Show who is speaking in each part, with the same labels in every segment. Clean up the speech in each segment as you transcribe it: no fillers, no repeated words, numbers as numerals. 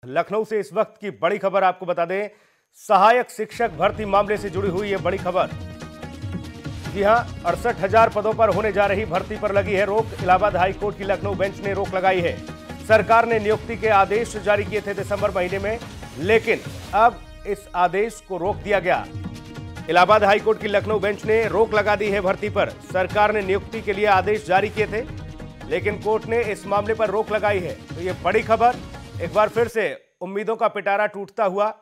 Speaker 1: लखनऊ से इस वक्त की बड़ी खबर आपको बता दें। सहायक शिक्षक भर्ती मामले से जुड़ी हुई यह बड़ी खबर। जी हां, 68,000 पदों पर होने जा रही भर्ती पर लगी है रोक। इलाहाबाद हाई कोर्ट की लखनऊ बेंच ने रोक लगाई है। सरकार ने नियुक्ति के आदेश जारी किए थे दिसंबर महीने में, लेकिन अब इस आदेश को रोक दिया गया। इलाहाबाद हाई कोर्ट की लखनऊ बेंच ने रोक लगा दी है भर्ती पर। सरकार ने नियुक्ति के लिए आदेश जारी किए थे, लेकिन कोर्ट ने इस मामले पर रोक लगाई है। तो ये बड़ी खबर, एक बार फिर से उम्मीदों का पिटारा टूटता हुआ।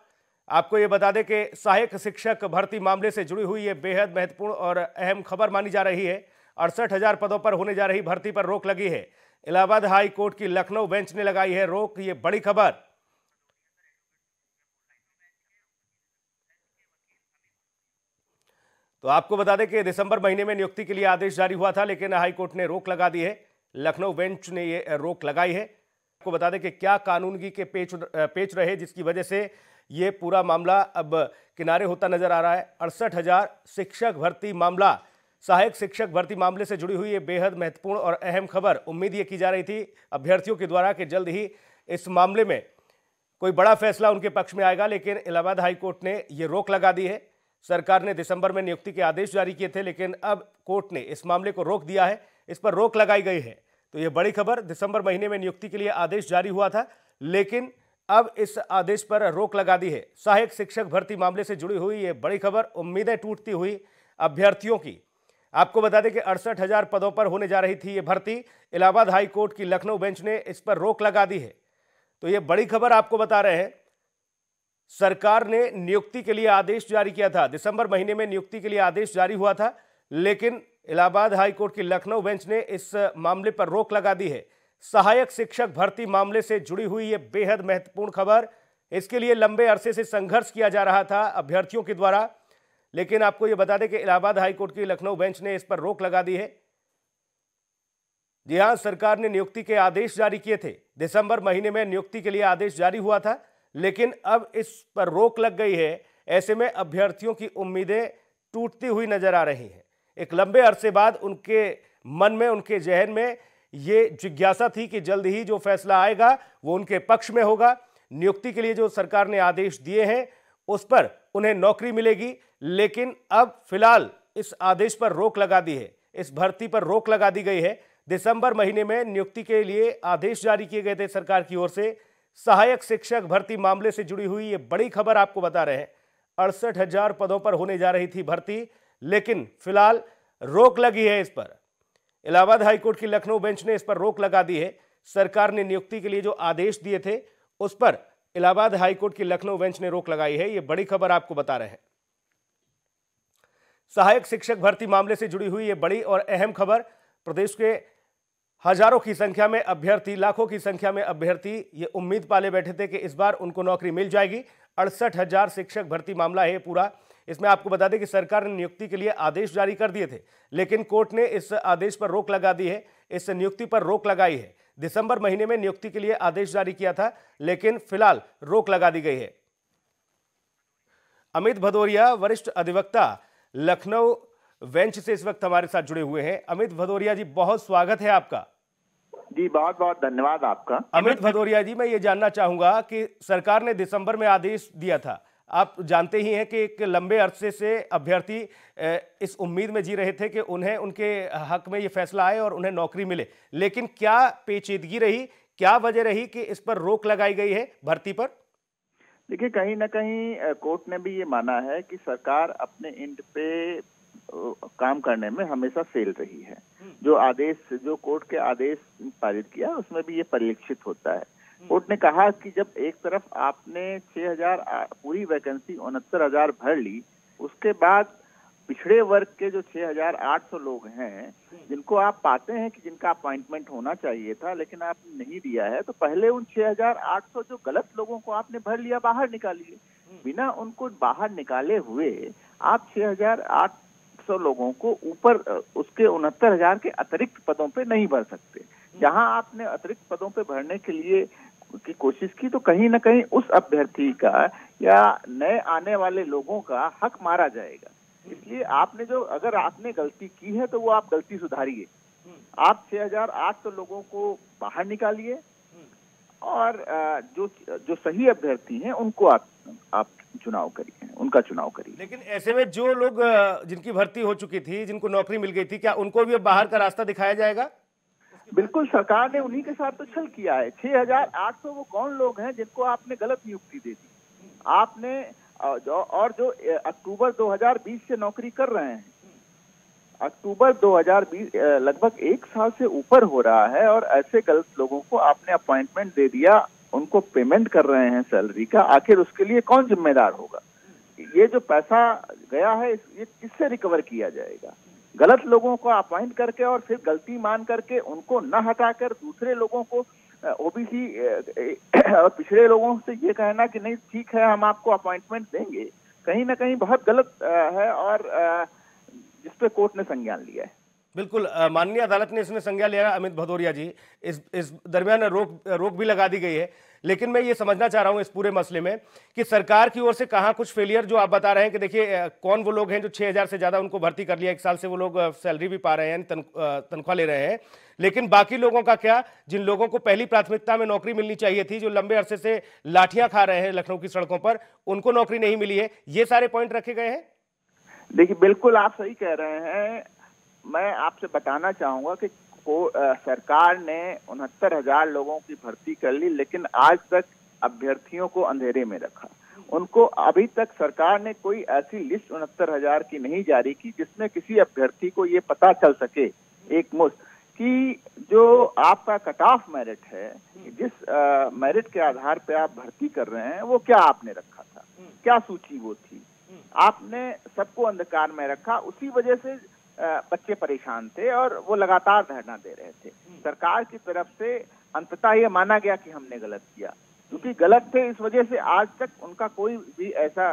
Speaker 1: आपको ये बता दें कि सहायक शिक्षक भर्ती मामले से जुड़ी हुई ये बेहद महत्वपूर्ण और अहम खबर मानी जा रही है। 68,000 पदों पर होने जा रही भर्ती पर रोक लगी है। इलाहाबाद हाई कोर्ट की लखनऊ बेंच ने लगाई है रोक। ये बड़ी खबर। तो आपको बता दें कि दिसंबर महीने में नियुक्ति के लिए आदेश जारी हुआ था, लेकिन हाई कोर्ट ने रोक लगा दी है। लखनऊ बेंच ने ये रोक लगाई है। आपको बता दें कि क्या कानूनगी के पेच रहे, जिसकी वजह से ये पूरा मामला अब किनारे होता नजर आ रहा है। 68,000 शिक्षक भर्ती मामला, सहायक शिक्षक भर्ती मामले से जुड़ी हुई ये बेहद महत्वपूर्ण और अहम खबर। उम्मीद ये की जा रही थी अभ्यर्थियों के द्वारा कि जल्द ही इस मामले में कोई बड़ा फैसला उनके पक्ष में आएगा, लेकिन इलाहाबाद हाई कोर्ट ने ये रोक लगा दी है। सरकार ने दिसंबर में नियुक्ति के आदेश जारी किए थे, लेकिन अब कोर्ट ने इस मामले को रोक दिया है। इस पर रोक लगाई गई है। तो यह बड़ी खबर, दिसंबर महीने में नियुक्ति के लिए आदेश जारी हुआ था, लेकिन अब इस आदेश पर रोक लगा दी है। सहायक शिक्षक भर्ती मामले से जुड़ी हुई यह बड़ी खबर, उम्मीदें टूटती हुई अभ्यर्थियों की। आपको बता दें कि 68,000 पदों पर होने जा रही थी ये भर्ती। इलाहाबाद हाई कोर्ट की लखनऊ बेंच ने इस पर रोक लगा दी है। तो यह बड़ी खबर आपको बता रहे हैं। सरकार ने नियुक्ति के लिए आदेश जारी किया था, दिसंबर महीने में नियुक्ति के लिए आदेश जारी हुआ था, लेकिन इलाहाबाद हाई कोर्ट की लखनऊ बेंच ने इस मामले पर रोक लगा दी है। सहायक शिक्षक भर्ती मामले से जुड़ी हुई यह बेहद महत्वपूर्ण खबर। इसके लिए लंबे अरसे से संघर्ष किया जा रहा था अभ्यर्थियों के द्वारा, लेकिन आपको यह बता दें कि इलाहाबाद हाई कोर्ट की लखनऊ बेंच ने इस पर रोक लगा दी है। जी हां, सरकार ने नियुक्ति के आदेश जारी किए थे। दिसंबर महीने में नियुक्ति के लिए आदेश जारी हुआ था, लेकिन अब इस पर रोक लग गई है। ऐसे में अभ्यर्थियों की उम्मीदें टूटती हुई नजर आ रही हैं। एक लंबे अरसे बाद उनके मन में, उनके जहन में ये जिज्ञासा थी कि जल्द ही जो फैसला आएगा वो उनके पक्ष में होगा। नियुक्ति के लिए जो सरकार ने आदेश दिए हैं उस पर उन्हें नौकरी मिलेगी, लेकिन अब फिलहाल इस आदेश पर रोक लगा दी है। इस भर्ती पर रोक लगा दी गई है। दिसंबर महीने में नियुक्ति के लिए आदेश जारी किए गए थे सरकार की ओर से। सहायक शिक्षक भर्ती मामले से जुड़ी हुई ये बड़ी खबर आपको बता रहे हैं। 68,000 पदों पर होने जा रही थी भर्ती, लेकिन फिलहाल रोक लगी है इस पर। इलाहाबाद हाई कोर्ट की लखनऊ बेंच ने इस पर रोक लगा दी है। सरकार ने नियुक्ति के लिए जो आदेश दिए थे उस पर इलाहाबाद हाई कोर्ट की लखनऊ बेंच ने रोक लगाई है। ये बड़ी खबर आपको बता रहे हैं। सहायक शिक्षक भर्ती मामले से जुड़ी हुई ये बड़ी और अहम खबर। प्रदेश के हजारों की संख्या में अभ्यर्थी, लाखों की संख्या में अभ्यर्थी ये उम्मीद पाले बैठे थे कि इस बार उनको नौकरी मिल जाएगी। 68,000 शिक्षक भर्ती मामला है पूरा। इसमें आपको बता दें कि सरकार ने नियुक्ति के लिए आदेश जारी कर दिए थे, लेकिन कोर्ट ने इस आदेश पर रोक लगा दी है। इस नियुक्ति पर रोक लगाई है। दिसंबर महीने में नियुक्ति के लिए आदेश जारी किया था, लेकिन फिलहाल रोक लगा दी गई है। अमित भदौरिया, वरिष्ठ अधिवक्ता, लखनऊ बेंच से इस वक्त हमारे साथ जुड़े हुए हैं। अमित भदौरिया जी, बहुत स्वागत है आपका।
Speaker 2: जी, बहुत बहुत धन्यवाद आपका।
Speaker 1: अमित भदौरिया जी, मैं ये जानना चाहूंगा कि सरकार ने दिसंबर में आदेश दिया था। आप जानते ही हैं कि एक लंबे अरसे से अभ्यर्थी इस उम्मीद में जी रहे थे कि उन्हें, उनके हक में ये फैसला आए और उन्हें नौकरी मिले, लेकिन क्या पेचीदगी रही, क्या वजह रही कि इस पर रोक लगाई गई है भर्ती पर?
Speaker 2: देखिए, कहीं ना कहीं कोर्ट ने भी ये माना है कि सरकार अपने एंड पे काम करने में हमेशा फेल रही है। जो आदेश, जो कोर्ट के आदेश पारित किया उसमें भी ये परिलक्षित होता है। कोर्ट ने कहा कि जब एक तरफ आपने 6,000 पूरी वैकेंसी 69,000 भर ली, उसके बाद पिछड़े वर्ग के जो 6,800 लोग हैं, जिनको आप पाते हैं कि जिनका अपॉइंटमेंट होना चाहिए था लेकिन आपने नहीं दिया है, तो पहले उन 6,800 जो गलत लोगों को आपने भर लिया, बाहर निकालिए। बिना उनको बाहर निकाले हुए आप 6,800 लोगों को ऊपर उसके 69,000 के अतिरिक्त पदों पे नहीं भर सकते। जहां आपने अतिरिक्त पदों पे भरने के लिए की कोशिश की, तो कहीं ना कहीं उस अभ्यर्थी का या नए आने वाले लोगों का हक मारा जाएगा। इसलिए आपने जो, अगर आपने गलती की है तो वो आप गलती सुधारिए। आप 6,800 लोगों को बाहर निकालिए, और जो जो सही अभ्यर्थी हैं उनको आप चुनाव करिए, उनका चुनाव करिए।
Speaker 1: लेकिन ऐसे में जो लोग जिनकी भर्ती हो चुकी थी, जिनको नौकरी मिल गई थी, क्या उनको भी अब बाहर का रास्ता दिखाया जाएगा?
Speaker 2: बिल्कुल, सरकार ने उन्हीं के साथ तो छल किया है। 6,800 वो कौन लोग हैं जिनको आपने गलत नियुक्ति दे दी? आपने जो अक्टूबर 2020 से नौकरी कर रहे हैं, अक्टूबर 2020 लगभग 1 साल से ऊपर हो रहा है, और ऐसे गलत लोगों को आपने अपॉइंटमेंट दे दिया, उनको पेमेंट कर रहे हैं सैलरी का। आखिर उसके लिए कौन जिम्मेदार होगा? ये जो पैसा गया है ये किससे रिकवर किया जाएगा? गलत लोगों को अपॉइंट करके और फिर गलती मान करके उनको न हटाकर दूसरे लोगों को, ओबीसी और पिछड़े लोगों से ये कहना कि नहीं ठीक है हम आपको अपॉइंटमेंट देंगे, कहीं ना कहीं बहुत गलत है, और जिस पे कोर्ट ने संज्ञान लिया है।
Speaker 1: बिल्कुल, माननीय अदालत ने इसमें संज्ञान लिया। अमित भदौरिया जी, इस दरमियान रोक भी लगा दी गई है, लेकिन मैं ये समझना चाह रहा हूं इस पूरे मसले में कि सरकार की ओर से कहां कुछ फेलियर, जो आप बता रहे हैं कि देखिए कौन वो लोग हैं जो 6,000 से ज्यादा उनको भर्ती कर लिया, 1 साल से वो लोग सैलरी भी पा रहे हैं, तनख्वाह ले रहे हैं, लेकिन बाकी लोगों का क्या, जिन लोगों को पहली प्राथमिकता में नौकरी मिलनी चाहिए थी, जो लंबे अरसे से लाठियां खा रहे हैं लखनऊ की सड़कों पर, उनको नौकरी नहीं मिली है। ये सारे पॉइंट रखे गए हैं।
Speaker 2: देखिए, बिल्कुल आप सही कह रहे हैं। मैं आपसे बताना चाहूंगा कि सरकार ने 69,000 लोगों की भर्ती कर ली, लेकिन आज तक अभ्यर्थियों को अंधेरे में रखा। उनको अभी तक सरकार ने कोई ऐसी लिस्ट 69,000 की नहीं जारी की जिसमें किसी अभ्यर्थी को ये पता चल सके एक मुश्त कि जो आपका कट ऑफ मेरिट है, जिस मेरिट के आधार पे आप भर्ती कर रहे हैं, वो क्या आपने रखा था, क्या सूची वो थी। आपने सबको अंधकार में रखा, उसी वजह से बच्चे परेशान थे और वो लगातार धरना दे रहे थे। सरकार की तरफ से अंततः ये माना गया कि हमने गलत किया, क्योंकि गलत थे इस वजह से आज तक उनका कोई भी ऐसा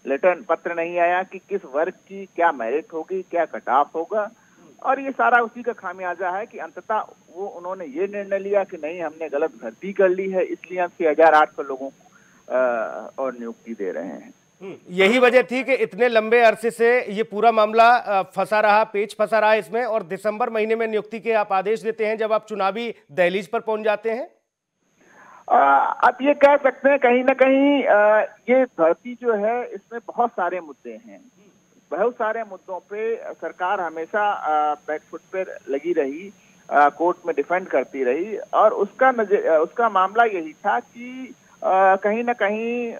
Speaker 2: लेटर पत्र नहीं आया कि किस वर्ग की क्या मेरिट होगी, क्या कट ऑफ होगा, और ये सारा उसी का खामियाजा है कि अंततः वो उन्होंने ये निर्णय लिया कि नहीं हमने गलत भर्ती कर ली है, इसलिए हम 6,800 लोगों को और नियुक्ति दे रहे हैं।
Speaker 1: यही वजह थी कि इतने लंबे अरसे से ये पूरा मामला फंसा रहा, पेच फंसा रहा इसमें, और दिसंबर महीने में नियुक्ति के आप आदेश देते हैं जब आप चुनावी दहलीज पर पहुंच जाते हैं।
Speaker 2: आप ये कह सकते हैं कहीं ना कहीं ये भर्ती जो है इसमें बहुत सारे मुद्दे हैं। बहुत सारे मुद्दों पे सरकार हमेशा बैकफुट पर लगी रही, कोर्ट में डिफेंड करती रही, और उसका मामला यही था कि कहीं ना कहीं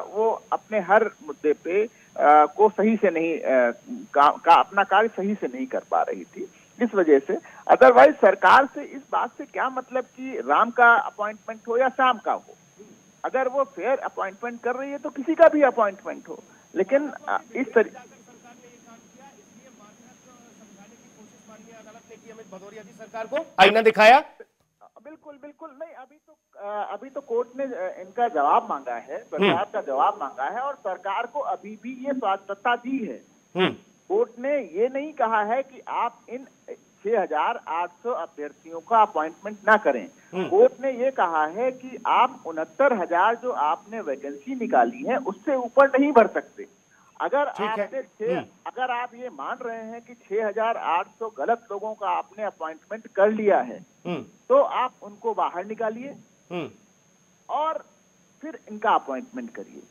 Speaker 2: वो अपने हर मुद्दे पे को सही से नहीं अपना कार्य सही से नहीं कर पा रही थी, इस वजह से। अदरवाइज सरकार से इस बात से क्या मतलब कि राम का अपॉइंटमेंट हो या शाम का हो, अगर वो फेयर अपॉइंटमेंट कर रही है तो किसी का भी अपॉइंटमेंट हो, लेकिन इस तरीके
Speaker 1: अमित भदौरिया जी सरकार को आईना दिखाया।
Speaker 2: बिल्कुल बिल्कुल नहीं, अभी तो कोर्ट ने इनका जवाब मांगा है, सरकार का जवाब मांगा है, और सरकार को अभी भी ये स्वायत्तता दी है। कोर्ट ने ये नहीं कहा है कि आप इन 6,800 अभ्यर्थियों का अपॉइंटमेंट ना करें। कोर्ट ने ये कहा है कि आप 69,000 जो आपने वैकेंसी निकाली है उससे ऊपर नहीं भर सकते। अगर आप ये मान रहे हैं कि 6,800 गलत लोगों का आपने अपॉइंटमेंट कर लिया है, तो आप उनको बाहर निकालिए और फिर इनका अपॉइंटमेंट करिए।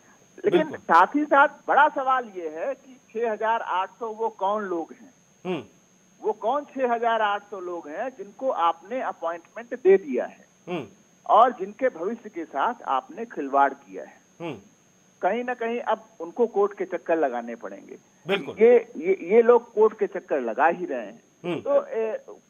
Speaker 2: लेकिन साथ ही साथ बड़ा सवाल ये है कि 6,800 वो कौन लोग हैं, वो कौन 6,800 लोग हैं जिनको आपने अपॉइंटमेंट दे दिया है और जिनके भविष्य के साथ आपने खिलवाड़ किया है। कहीं ना कहीं अब उनको कोर्ट के चक्कर लगाने पड़ेंगे।
Speaker 1: बिल्कुल,
Speaker 2: ये लोग कोर्ट के चक्कर लगा ही रहे हैं। तो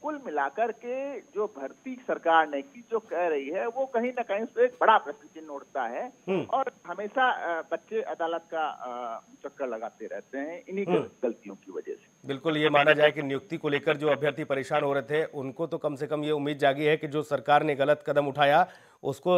Speaker 2: कुल मिलाकर के जो भर्ती सरकार ने की, जो कह रही है, वो कहीं ना कहीं उससे एक बड़ा प्रश्न चिन्ह उठता है, और हमेशा बच्चे अदालत का चक्कर लगाते रहते हैं इन्हीं गलतियों की वजह से।
Speaker 1: बिल्कुल, ये माना जाए कि नियुक्ति को लेकर जो अभ्यर्थी परेशान हो रहे थे उनको तो कम से कम ये उम्मीद जागी है कि जो सरकार ने गलत कदम उठाया उसको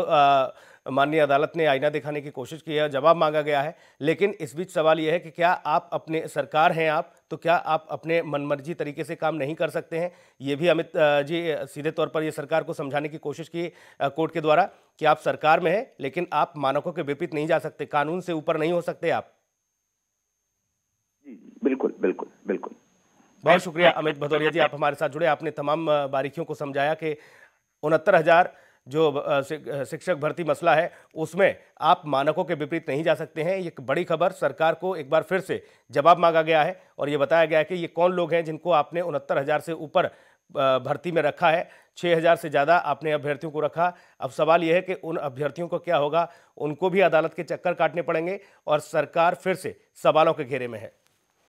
Speaker 1: माननीय अदालत ने आईना दिखाने की कोशिश की है, जवाब मांगा गया है। लेकिन इस बीच सवाल यह है कि क्या आप अपने सरकार हैं आप, तो क्या आप अपने मनमर्जी तरीके से काम नहीं कर सकते हैं? ये भी अमित जी सीधे तौर पर ये सरकार को समझाने की कोशिश की कोर्ट के द्वारा कि आप सरकार में हैं लेकिन आप मानकों के विपरीत नहीं जा सकते, कानून से ऊपर नहीं हो सकते आप।
Speaker 2: बिल्कुल बिल्कुल बिल्कुल।
Speaker 1: बहुत शुक्रिया अमित भदौरिया जी, आप हमारे साथ जुड़े, आपने तमाम बारीकियों को समझाया कि 69,000 जो शिक्षक भर्ती मसला है उसमें आप मानकों के विपरीत नहीं जा सकते हैं। ये एक बड़ी खबर, सरकार को एक बार फिर से जवाब मांगा गया है और ये बताया गया है कि ये कौन लोग हैं जिनको आपने 69,000 से ऊपर भर्ती में रखा है, 6,000 से ज़्यादा आपने अभ्यर्थियों को रखा। अब सवाल यह है कि उन अभ्यर्थियों को क्या होगा, उनको भी अदालत के चक्कर काटने पड़ेंगे और सरकार फिर से सवालों के घेरे में है।